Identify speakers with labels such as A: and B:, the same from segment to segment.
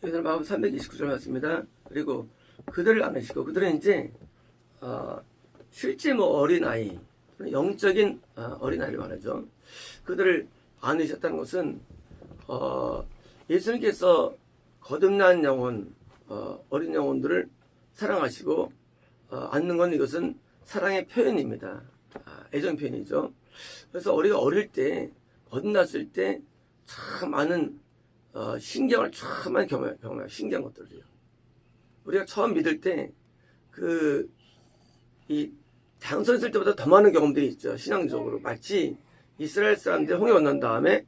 A: 여기서 마음 329절 맞습니다. 그리고 그들을 안으시고, 그들은 이제 실제 뭐 어린아이, 영적인 어린아이를 말하죠. 그들을 안으셨다는 것은 예수님께서 거듭난 영혼, 어린 영혼들을 사랑하시고 안는 건 이것은 사랑의 표현입니다. 애정 표현이죠. 그래서 우리가 어릴 때, 거듭났을 때 참 많은 신경을 참 많이 경험해요. 신기한 것들이요. 우리가 처음 믿을 때 이 장소 있을 때보다 더 많은 경험들이 있죠. 신앙적으로. 마치 이스라엘 사람들이 홍해 건넌 다음에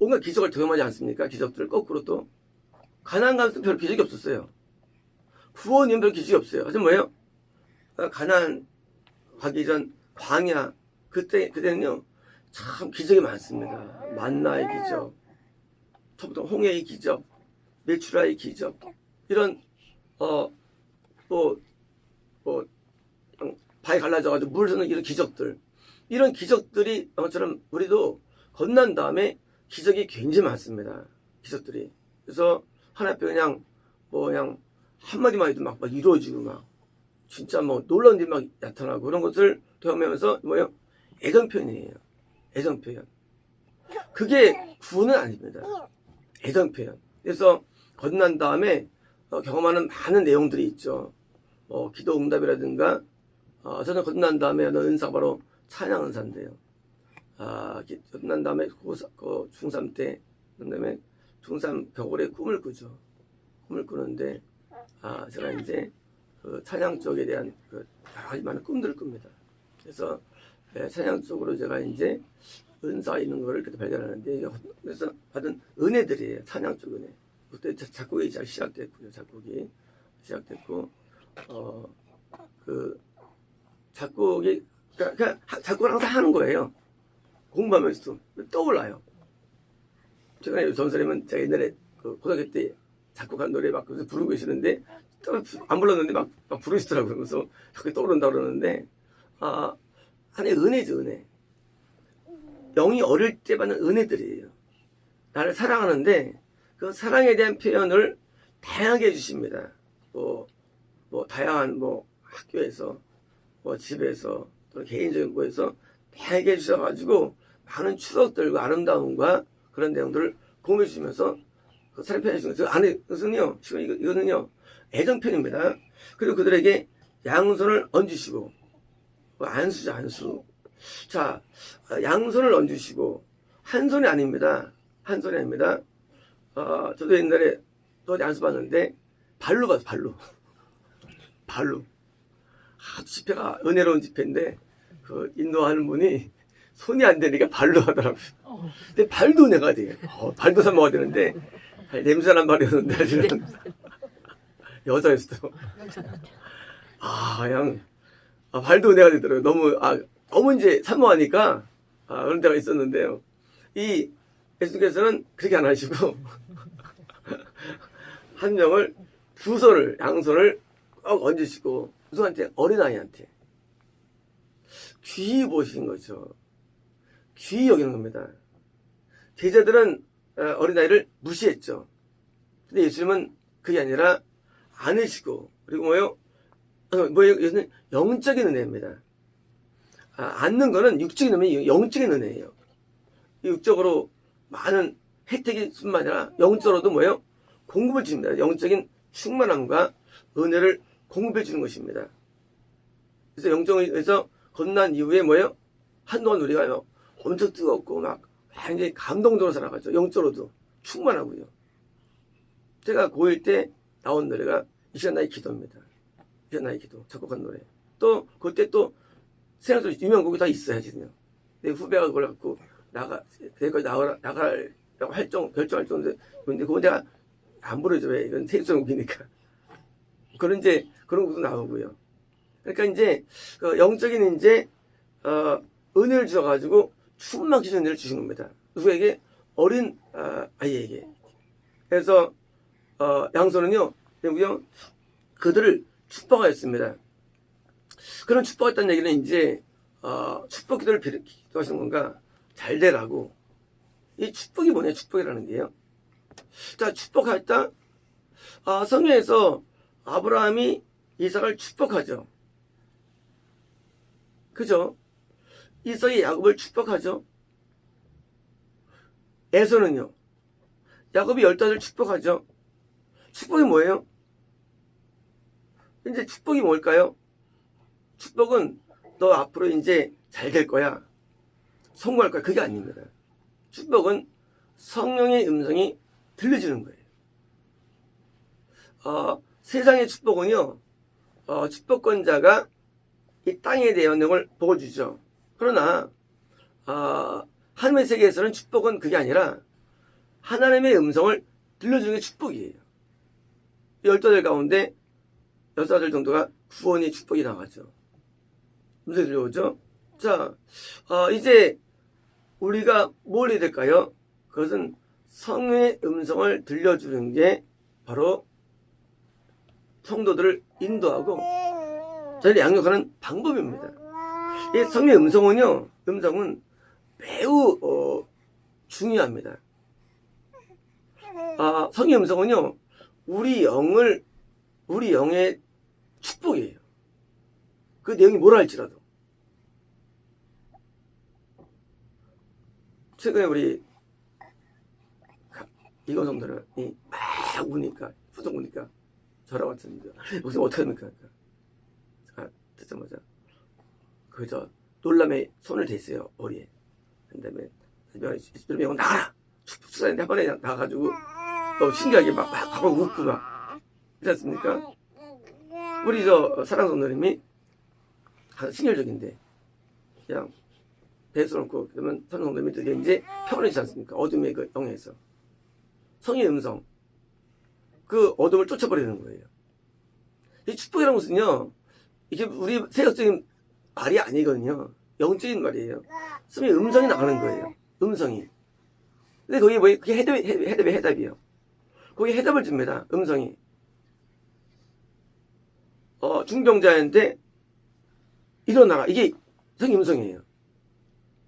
A: 온갖 기적을 경험하지 않습니까? 기적들을 거꾸로 또 가나안 가서도 별 기적이 없었어요. 구원 이후엔 별 기적이 없어요. 하지만 뭐예요? 가나안 가기 전 광야 그때는요 참 기적이 많습니다. 만나의 기적, 처음부터 홍해의 기적, 메추라의 기적, 이런 바위 갈라져가지고 물 흐르는 이런 기적들, 이런 기적들이 것처럼 우리도 건넌 다음에 기적이 굉장히 많습니다. 기적들이. 그래서 하나 앞에 그냥 한마디만 해도 막 이루어지고 막 진짜 뭐 놀라운 일이 막 나타나고 그런 것을 경험하면서 뭐예요? 애정 표현이에요. 애정 표현. 그게 구원은 아닙니다. 애정 표현. 그래서 건넌 다음에 경험하는 많은 내용들이 있죠. 기도 응답이라든가 저는 거듭난 다음에 은사가 바로 찬양 은사인데요. 거듭난 다음에 중3 때, 그다음에 중3 겨울에 꿈을 꾸죠. 꿈을 꾸는데 제가 이제 그 찬양 쪽에 대한 여러 가지 많은 꿈들을 꿉니다. 그래서 찬양 쪽으로 제가 이제 은사가 있는 거를 그때 발견하는데, 그래서 받은 은혜들이에요. 찬양 쪽 은혜. 그때 작곡이 시작됐고요. 작곡이 시작됐고 작곡이 그러니까 작곡을 항상 하는 거예요. 공부하면서도 떠올라요. 최근에 전설님은 제가 옛날에 고등학교 때 작곡한 노래 막 부르고 계시는데 안 불렀는데 막 부르시더라고요. 그래서 자꾸 떠오른다 그러는데 하나의 은혜죠, 은혜. 영이 어릴 때 받는 은혜들이에요. 나를 사랑하는데 그 사랑에 대한 표현을 다양하게 해주십니다. 다양한 학교에서 집에서 또 개인적인 곳에서 다양하게 해주셔가지고 많은 추억들과 아름다움과 그런 내용들을 공유해 주시면서 사랑 표현해 주시는 거예요. 안에 것은요, 이거는요 애정 표현입니다. 그리고 그들에게 양손을 얹으시고 안수죠, 안수. 자, 양손을 얹으시고 한 손이 아닙니다. 한 손이 아닙니다. 저도 옛날에 또 안수 받는데 발로 봤어, 발로. 집회가 은혜로운 집회인데 인도하는 분이 손이 안 되니까 발로 하더라고요. 근데 발도 은혜가 돼요. 발도 사 먹어야 되는데 냄새난 말이었는데 사실은 여자였어도 그냥 발도 은혜가 되더라고요. 너무 이제 사모하니까 그런 데가 있었는데요. 이 예수께서는 그렇게 안 하시고 한 명을 두 손을, 양손을 꼭 얹으시고 누구한테? 어린아이한테 귀히 보신 거죠. 귀히 여기는 겁니다. 제자들은 어린아이를 무시했죠. 근데 예수님은 그게 아니라 안으시고, 그리고 뭐예요? 이것은 영적인 은혜입니다. 안는 거는 육적인 은혜예요. 영적인 은혜예요. 육적으로 많은 혜택이 뿐만 아니라 영적으로도 뭐예요? 공급을 주십니다. 영적인 충만함과 은혜를 공급해 주는 것입니다. 그래서 영적에서 건난 이후에 뭐예요? 한동안 우리가 엄청 뜨겁고 막 굉장히 감동적으로 살아가죠. 영적으로도 충만하고요. 제가 고1 때 나온 노래가 이 시간 나의 기도입니다. 이 시간 나의 기도, 작곡한 노래. 또 그때 또 생각도 유명한 곡이 다 있어야지요. 내 후배가 그걸 갖고 거기까지 나가라고 결정할 정도인데 그거 내가 안 부르죠. 왜? 이건 세계적 곡이니까. 그런 것도 나오고요. 그러니까 이제 영적인 이제 은혜를 주셔가지고 충만한 은혜를 주신 겁니다. 누구에게? 어린 아이에게. 그래서 양손은요, 그들을 축복하였습니다. 그런 축복했다는 얘기는 이제 축복 기도를 기도하시는 건가? 잘 되라고. 이 축복이 뭐냐? 축복이라는 게요. 자, 축복했다. 성경에서 아브라함이 이삭을 축복하죠. 그죠? 이삭이 야곱을 축복하죠. 에서는요, 야곱이 15을 축복하죠. 축복이 뭐예요? 이제 축복이 뭘까요? 축복은 너 앞으로 이제 잘 될 거야, 성공할 거야, 그게 아닙니다. 축복은 성령의 음성이 들려주는 거예요. 세상의 축복은요, 축복권자가 이 땅에 대한 내용을 복을 주죠. 그러나 하나님의 세계에서는 축복은 그게 아니라 하나님의 음성을 들려주는 게 축복이에요. 15 가운데 6 정도가 구원의 축복이 나가죠. 음성이 들려오죠. 자, 이제 우리가 뭘 해야 될까요? 그것은 성령의 음성을 들려주는 게 바로 성도들을 인도하고 저희를 양육하는 방법입니다. 이 성령의 음성은 매우 중요합니다. 성령의 음성은요, 우리 영의 축복이에요. 그 내용이 뭐라 할지라도. 최근에 우리 이건 성도들이 막 우니까, 후속 우니까 저라고 왔습니다. 무슨 어떻게 합니까? 듣자마자 그저 놀람에 손을 댔어요. 머리에. 그 다음에 명이 나가라! 축사인데 한 번에 나가가지고 또 신기하게 막 웃고 막 그렇지 않습니까? 우리 사랑 성도님이 신혈적인데 그냥 배수놓고 그러면 사랑 성도님이 드디어 이제 평안해지지 않습니까? 어둠의 그 영에서 성의 음성, 그 어둠을 쫓아버리는 거예요. 이 축복이라는 것은요, 이게 우리 세속적인 말이 아니거든요. 영적인 말이에요. 성의 음성이 나가는 거예요. 음성이. 근데 거기 그게 해답이에요. 거기 해답을 줍니다. 음성이. 중병자한테 일어나라. 이게 성의 음성이에요.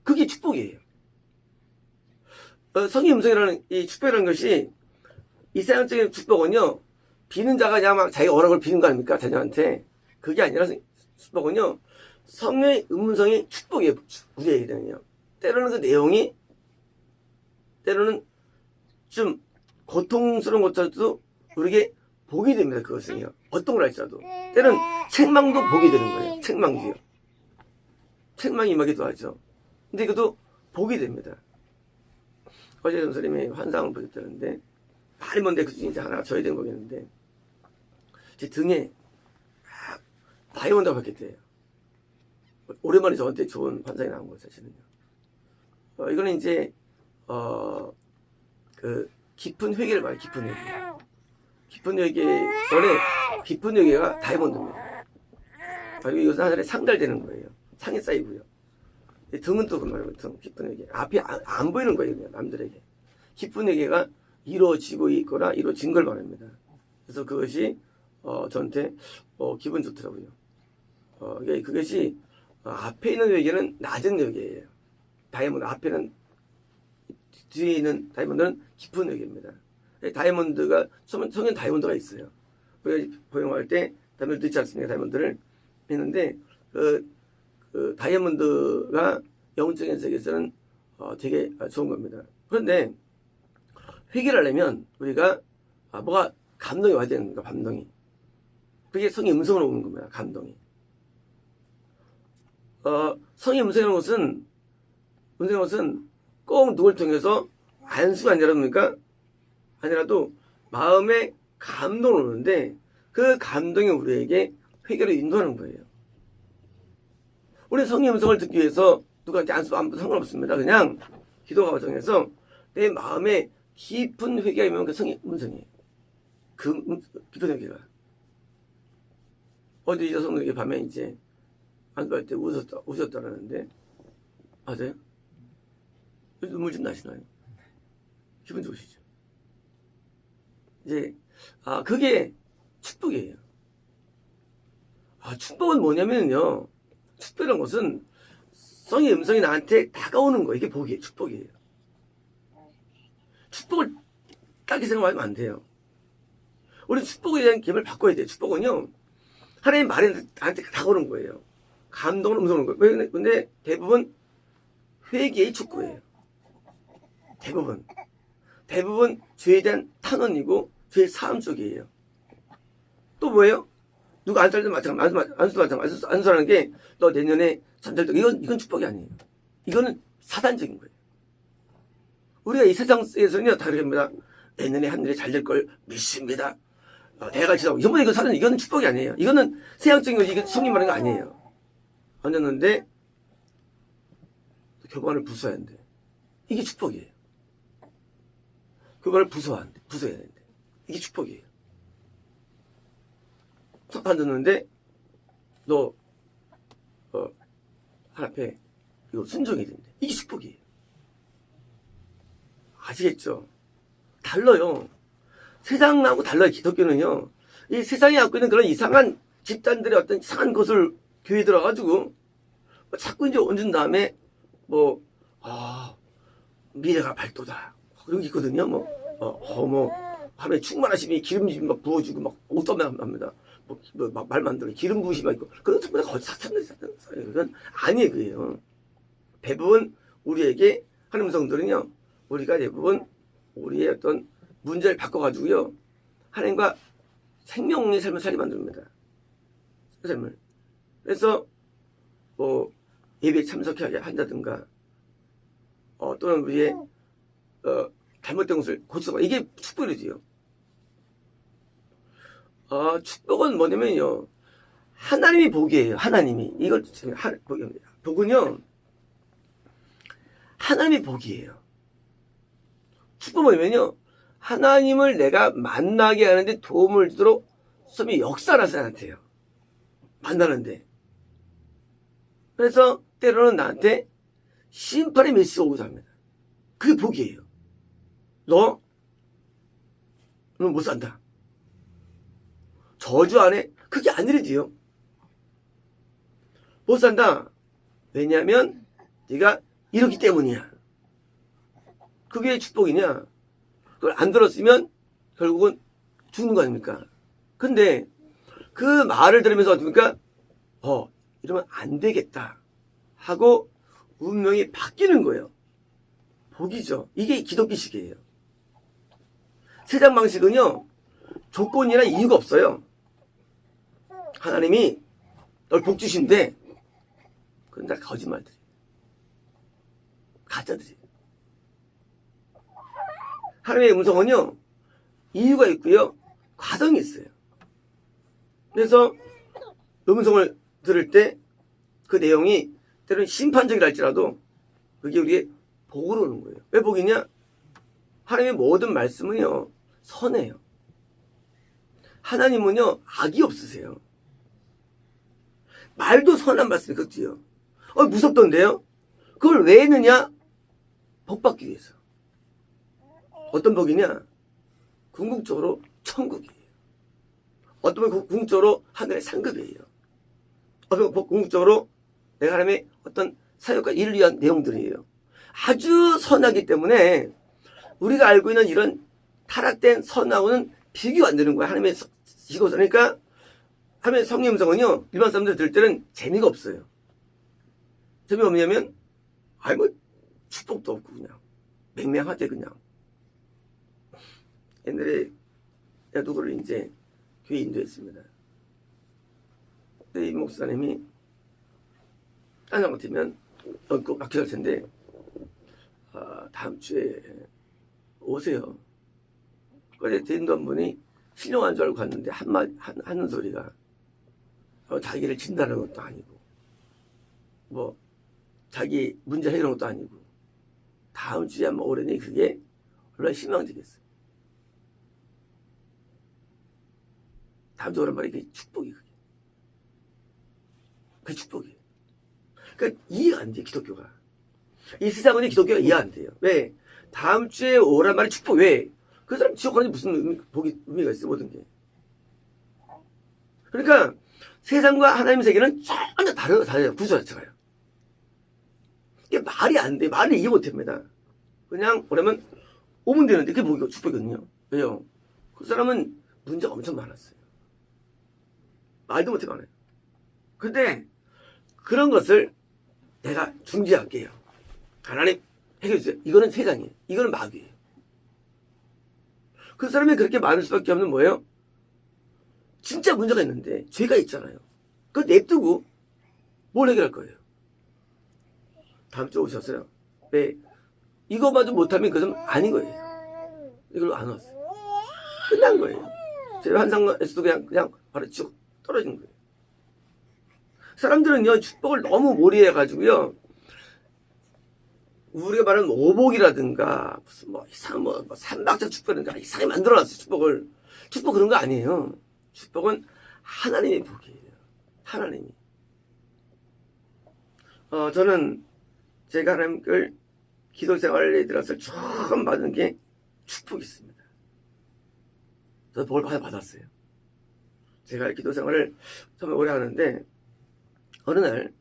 A: 그게 축복이에요. 성의 음성이라는 이 축복이라는 것이 이세상적인 축복은요, 비는 자가 그냥 막 자기 원하는 걸 비는 거 아닙니까? 자녀한테. 그게 아니라 축복은요, 성의 음성이 축복이에요. 우리에게는요. 때로는 그 내용이, 때로는 좀 고통스러운 것조차도 우리에게 복이 됩니다. 그것은요. 어떤 걸 할지라도. 때로는 책망도 복이 되는 거예요. 책망도요. 책망이 임하기도 하죠. 근데 그것도 복이 됩니다. 어제 선생님이 환상을 보셨다는데, 말이 뭔데 그 중에 이제 하나가 저야 된 거겠는데, 제 등에 다이아몬드가 박혔대요. 오랜만에 저한테 좋은 환상이 나온 거예요, 사실은요. 이거는 이제, 그, 깊은 회개를 말해요, 깊은 회개. 깊은 회개, 원래 깊은 회개가 다이아몬드입니다. 그리고 이것은 하늘에 상달되는 거예요. 상에 쌓이고요. 등은 또 그 말이에요, 등, 깊은 회개. 앞이 안 보이는 거예요, 그냥, 남들에게. 깊은 회개가 이루어지고 있거나 이루어진 걸 말합니다. 그래서 그것이, 저한테, 기분 좋더라고요. 그것이, 앞에 있는 회개는 낮은 회개예요. 다이아몬드, 앞에는, 뒤에 있는 다이아몬드는 깊은 회개입니다. 다이아몬드가, 성인 다이아몬드가 있어요. 우리가 포용할 때, 다이아몬드 넣지 않습니까? 다이아몬드를 했는데, 그 다이아몬드가 영적인 세계에서는 되게 좋은 겁니다. 그런데, 회개를 하려면 우리가 뭐가 감동이 와야 되는 거야. 감동이. 그게 성의 음성으로 오는 겁니다. 감동이. 성의 음성이라는 것은 꼭 누굴 통해서 안수가 아니랍니까? 아니라도 마음에 감동이 오는데 그 감동이 우리에게 회개로 인도하는 거예요. 우리 성의 음성을 듣기 위해서 누구한테 안수 아무도 상관없습니다. 그냥 기도 과정에서 내 마음에 깊은 회개이면 그 성의 음성이에요. 깊은 회개가. 어제 이 여성에게 밤에 이제 안수할 때 우셨다라는데, 맞아요? 눈물 좀 나시나요? 기분 좋으시죠? 이제, 그게 축복이에요. 축복은 뭐냐면요. 축복이라는 것은 성의 음성이 나한테 다가오는 거예요. 이게 복이에요. 축복이에요. 축복을 딱히 생각하면 안 돼요. 우리 축복에 대한 개념을 바꿔야 돼요. 축복은요, 하나님 말에 나한테 다가오는 거예요. 감동을 음성하는 거예요. 왜? 근데 대부분 회개의 축구예요. 대부분 죄에 대한 탄원이고 죄의 사함 속이에요. 또 뭐예요? 누가 안살도 마찬가지, 안수라는 게 너 내년에 잠잘도 이건 축복이 아니에요. 이거는 사단적인 거예요. 우리가 이 세상에서는요 다릅니다. 내년에 하늘에 잘 될 걸 믿습니다. 대가 지나고 이건 사단, 이거는 축복이 아니에요. 이거는 세상적인 거지. 이게 성님 말하는 거 아니에요. 얹었는데 교관을 부숴야 한대. 이게 축복이에요. 교관을 부숴야 되는데 이게 축복이에요. 안 듣는데 너 하나님께 이거 순종해야 된대. 이게 축복이에요. 아시겠죠? 달라요. 세상하고 달라요. 기독교는요. 이 세상이 갖고 있는 그런 이상한 집단들의 어떤 이상한 것을 교회에 들어가지고 자꾸 이제 얹은 다음에 미래가 밝도다. 그런 게 있거든요. 하루에 충만하시면 기름 막 부어주고 막 옷도 합니다. 막 말 만들어 기름 부으시 막 있고 그런 전부 다 거짓 사탄들이잖아요. 그건 아니에요. 그게요. 대부분 우리에게 하나님 성도는요, 우리가 대부분 우리의 어떤 문제를 바꿔가지고요, 하나님과 생명의 삶을 살게 만듭니다. 삶을. 그래서 예배에 참석하게 한다든가, 또는 우리의 잘못된 것을 고쳐가, 이게 축복이지요. 축복은 뭐냐면요, 하나님이 복이에요. 하나님이 이걸 복입니다. 복은요, 하나님이 복이에요. 축복은 뭐냐면요, 하나님을 내가 만나게 하는데 도움을 주도록 섬이 역사를 하세요. 나한테요. 만나는데. 그래서 때로는 나한테 심판의 메시지가 오기도 합니다. 그게 복이에요. 너는 못 산다. 저주 안에 그게 아니래도요. 못 산다. 왜냐하면 네가 이렇기 때문이야. 그게 축복이냐? 그걸 안 들었으면 결국은 죽는 거 아닙니까? 근데 그 말을 들으면서 어떻습니까? 이러면 안 되겠다 하고 운명이 바뀌는 거예요. 복이죠. 이게 기독교식이에요. 세상 방식은요, 조건이나 이유가 없어요. 하나님이 널 복 주신대. 그건 다 거짓말들이에요. 가짜들이에요. 하나님의 음성은요, 이유가 있고요, 과정이 있어요. 그래서 음성을 들을 때 그 내용이 때로는 심판적이라 할지라도 그게 우리의 복으로 오는 거예요. 왜 복이냐? 하나님의 모든 말씀은요, 선해요. 하나님은요, 악이 없으세요. 말도 선한 말씀이 그렇지요. 무섭던데요? 그걸 왜 했느냐? 복 받기 위해서. 어떤 복이냐? 궁극적으로 천국이에요. 어떤 분 궁극적으로 하늘의 상급이에요. 어떤 분 궁극적으로 내가 하나님의 어떤 사역과 일을 위한 내용들이에요. 아주 선하기 때문에 우리가 알고 있는 이런 타락된 선하고는 비교가 안 되는 거야. 하나님의 이것을. 그러니까 하나님의 성령 음성은요, 일반 사람들 들을 때는 재미가 없어요. 재미가 없냐면 축복도 없고 그냥 맹맹하대 그냥. 옛날에 내가 누구를 이제 교회 인도했습니다. 근데 이 목사님이 딴 같으면 꼭 막혀갈 텐데 다음 주에 오세요. 그런데 대인도 분이 신령한 줄 알고 갔는데 하는 소리가 자기를 진단하는 것도 아니고 자기 문제 해결하는 것도 아니고 다음 주에 한번 오려니 그게 얼마나 희망적이겠어요. 다음 주에 오란 말이 그게 축복이 그게. 그게 축복이에요. 그러니까 이해가 안 돼요, 기독교가. 이 세상은 기독교가 이해 안 돼요. 왜? 다음 주에 오란 말이 축복. 왜? 그 사람 지옥 가는지 무슨 의미가 있어요, 모든 게. 그러니까 세상과 하나님의 세계는 전혀 다르요, 구조 자체가요. 이게 말이 안 돼. 말을 이해 못 합니다. 그냥 오라면 오면 되는데 그게 뭐가 축복이거든요. 왜요? 그 사람은 문제가 엄청 많았어요. 말도 못해 많아요. 근데 그런 것을 내가 중지할게요. 하나님 해결해주세요. 이거는 세상이에요. 이거는 마귀예요. 그 사람이 그렇게 많을 수밖에 없는 뭐예요? 진짜 문제가 있는데 죄가 있잖아요. 그거 냅두고 뭘 해결할 거예요? 다음 주에 오셨어요. 왜? 이거마저 못하면 그것은 아닌 거예요. 이걸로 안 왔어요. 끝난 거예요. 제가 한상에서도 그냥 바로 쭉 떨어진 거예요. 사람들은요, 축복을 너무 몰이해가지고요, 우리가 말하는 오복이라든가, 무슨 삼박자 축복이라든가, 이상하게 만들어놨어요, 축복을. 축복 그런 거 아니에요. 축복은 하나님의 복이에요. 하나님이. 저는 제가 하나님을 기도 생활에 들어서 처음 받은 게 축복이 있습니다. 저도 복을 받았어요. 제가 기도 생활을 처음에 오래 하는데, 어느 날,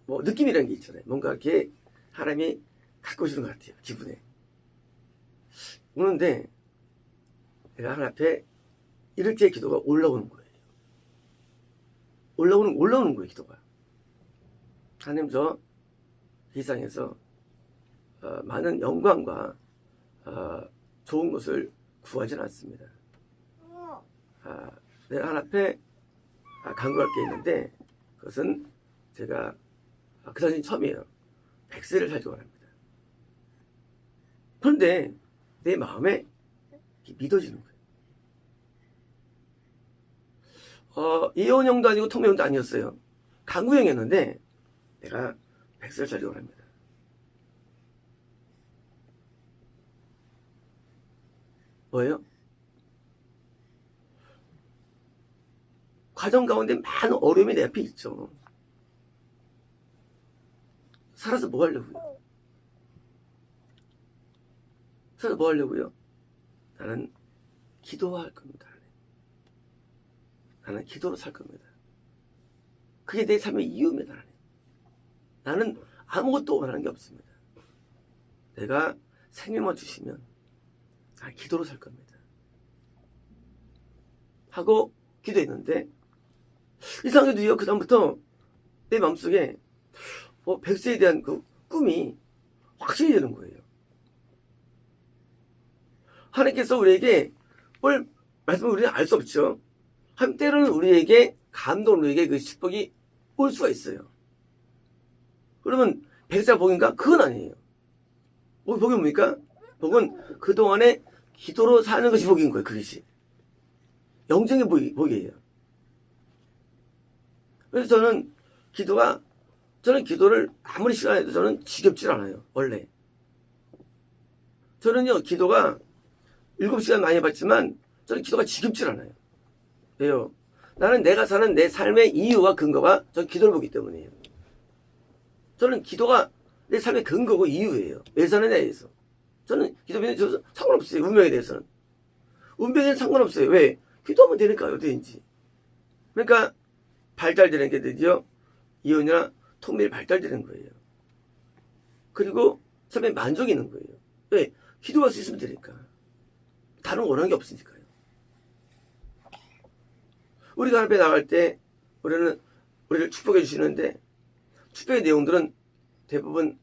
A: 느낌이라는 게 있잖아요. 뭔가 이렇게 하나님이 갖고 오시는 것 같아요. 기분에. 오는데, 내가 하나님 앞에 이렇게 기도가 올라오는 거예요. 올라오는 거예요, 기도가. 하나님, 저 세상에서 많은 영광과 좋은 것을 구하지는 않습니다. 내가 하나님 앞에 간구할 게 있는데, 그것은 제가 그 당시 처음이에요. 100세를 살기 원합니다. 그런데 내 마음에 믿어지는 거예요. 예언형도 아니고 통명도 아니었어요. 간구형이었는데 내가 100세를 살기 원합니다. 뭐예요? 과정 가운데 많은 어려움이 내 앞에 있죠. 살아서 뭐 하려고요? 살아서 뭐 하려고요? 나는 기도할 겁니다. 나는 기도로 살 겁니다. 그게 내 삶의 이유입니다. 나는 아무것도 원하는 게 없습니다. 내가 생명만 주시면 나는 기도로 살 겁니다. 하고 기도했는데 이상하게도요, 그 다음부터 내 마음속에 100세에 대한 그 꿈이 확실히 되는 거예요. 하나님께서 우리에게 뭘 말씀을 우리는 알 수 없죠. 한때로는 우리에게 감동으로 우리에게 그 축복이 올 수가 있어요. 그러면 100세가 복인가? 그건 아니에요. 복이 뭡니까? 복은 그동안에 기도로 사는 것이 복인 거예요. 그것이 영적인 복이에요. 그래서 저는 기도를 아무리 시간 해도 저는 지겹질 않아요. 원래. 저는요, 기도가 7시간 많이 받지만 저는 기도가 지겹질 않아요. 왜요? 나는 내가 사는 내 삶의 이유와 근거가 전 기도를 보기 때문이에요. 저는 기도가 내 삶의 근거고 이유예요. 왜 사느냐에 대해서. 저는 기도에 대해서 상관없어요. 운명에 대해서는. 운명에는 상관없어요. 왜? 기도하면 되니까요. 어디든지. 그러니까 발달되는 게 드디어 이혼이나 통밀이 발달되는 거예요. 그리고 삶에 만족이 있는 거예요. 왜? 기도할 수 있으면 되니까. 다른 원하는 게 없으니까요. 우리가 앞에 나갈 때 우리를 축복해 주시는데 축복의 내용들은 대부분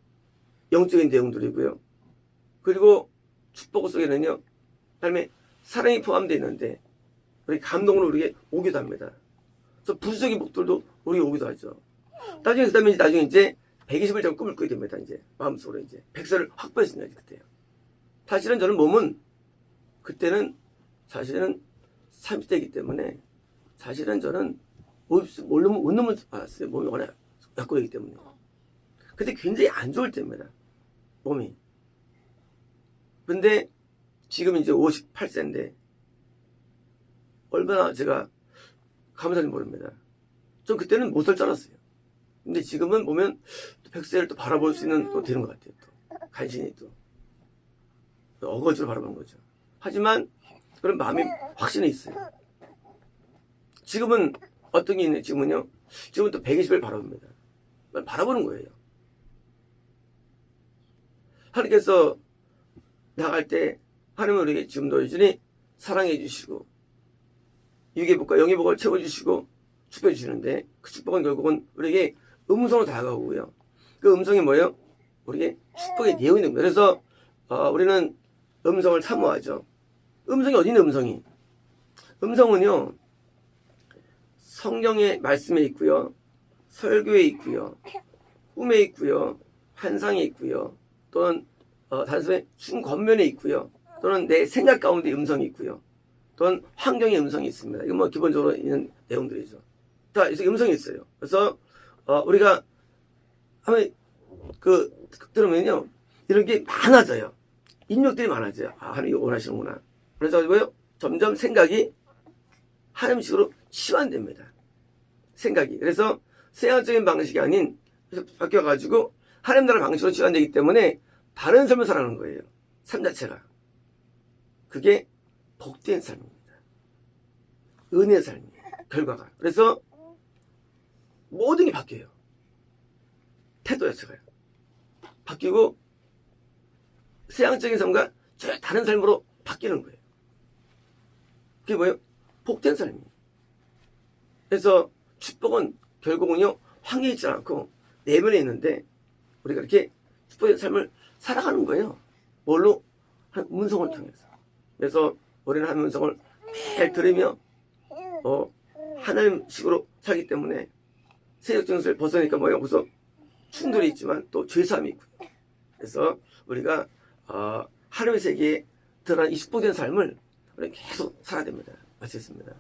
A: 영적인 내용들이고요. 그리고 축복 속에는요, 삶에 사랑이 포함되어 있는데 우리 감동으로 우리에게 오기도 합니다. 그래서 부수적인 복들도 우리에게 오기도 하죠. 나중에 이제 120을 전 꿈을 꾸게 됩니다. 이제 마음속으로 이제 100세를 확보했습니다. 그때요. 사실은 저는 그때는 사실은 30대이기 때문에 사실은 저는 못 놈을 받았어요. 몸이 워낙 약고되기 때문에. 그때 굉장히 안 좋을 때입니다. 몸이. 근데 지금 이제 58세인데 얼마나 제가 감사한지 모릅니다. 전 그때는 못 살 줄 알았어요. 근데 지금은 보면 100세를 또 바라볼 수 있는 또 되는 것 같아요. 또 간신히 또 어거지로 바라보는 거죠. 하지만 그런 마음이 확신이 있어요. 지금은 어떤 게 있냐? 지금은 또 120을 바라봅니다. 바라보는 거예요. 하나님께서 나갈 때 하나님은 우리에게 지금도 여전히 사랑해 주시고 육의 복과 영의 복을 채워주시고 축복해 주시는데 그 축복은 결국은 우리에게 음성으로 다가오고요. 그 음성이 뭐예요? 우리에게 축복의 내용이 됩니다. 그래서 우리는 음성을 사모하죠. 음성이 어디 있는 음성이? 음성은요. 성경의 말씀에 있고요. 설교에 있고요. 꿈에 있고요. 환상에 있고요. 또는 단순히 중겉면에 있고요. 또는 내 생각 가운데 음성이 있고요. 또는 환경의 음성이 있습니다. 이건 뭐 기본적으로 있는 내용들이죠. 자, 그래서 음성이 있어요. 그래서 우리가 한번 들으면요. 이런 게 많아져요. 인력들이 많아져요. 하나님 이거 원하시는구나. 그래서 뭐요? 점점 생각이 하나님식으로 치환됩니다. 생각이. 그래서 세상적인 방식이 아닌 바뀌어가지고 하나님 나라 방식으로 치환되기 때문에 바른 삶을 살아가는 거예요. 삶 자체가. 그게 복된 삶입니다. 은혜의 삶이에요. 결과가. 그래서 모든 게 바뀌어요. 태도 자체가요. 바뀌고 세상적인 삶과 전혀 다른 삶으로 바뀌는 거예요. 그게 뭐예요? 복된 삶이에요. 그래서 축복은 결국은요, 황해 있지 않고 내면에 있는데 우리가 이렇게 축복의 삶을 살아가는 거예요. 뭘로? 한 음성을 통해서. 그래서 우리는 한 음성을 매일 들으며 하나님식으로 살기 때문에 세력 정서를 벗어나니까 뭐예요? 그래서 충돌이 있지만 또 죄사함이 있고요. 그래서 우리가 하나님의 세계에 들어간 이 축복된 삶을 우리는 계속 살아야 됩니다. 마치겠습니다.